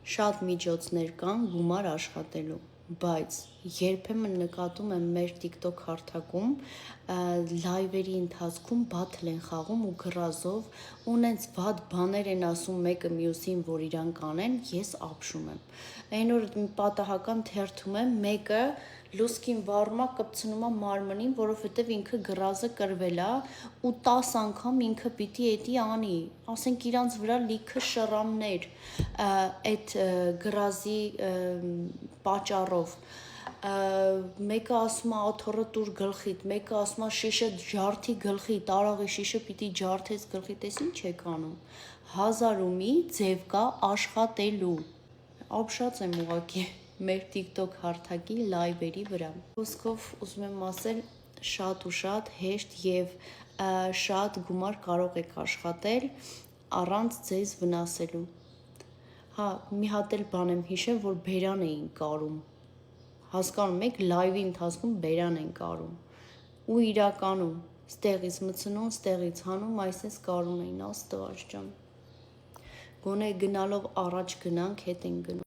Շատ միջոցներ կան գումար աշխատելու, բայց երբեմն նկատում եմ մեր TikTok հարթակում լայվերի ընթացքում բաթլ են խաղում ու գրազով ու նենց վատ բաներ են ասում մեկը մյուսին, որ իրան կանեն, ես ապշում եմ։ Այն օր մի պատահական թերթում եմ, մեկը լուսկին վառում է, կպցնում է մարմնին, որովհետև ինքը գրազը կրվել է ու 10 անգամ ինքը պիտի էդի անի, ասենք իրանց վրա լիքը շռամներ այդ գրազի պատճառով, մեկը ասում է աթոռը տուր գլխիդ, մեկը ասում է շիշը ջարդի գլխիդ, տարաղի շիշը պիտի ջարդես գլխիդ, ես ինչ եք անում, 1000 ու մի ձև կա աշխատելու, ապշած եմ ուղղակի մեր TikTok հարթակի լայվերի վրա։ Խոսքով ուզում եմ ասել, շատ ու շատ հեշտ և շատ գումար կարող եք աշխատել առանց ձեզ վնասելու։ Հա, մի հատ էլ բան եմ հիշել, որ բերան էին կարում, հասկանում եք, լայվի ընթացքում բերան են կարում ու իրականում ստեղից մցնում, ստեղից հանում, այսպես կարում էին, Աստված ջան, գոնե գնալով առաջ գնանք, հետ ենք գնում։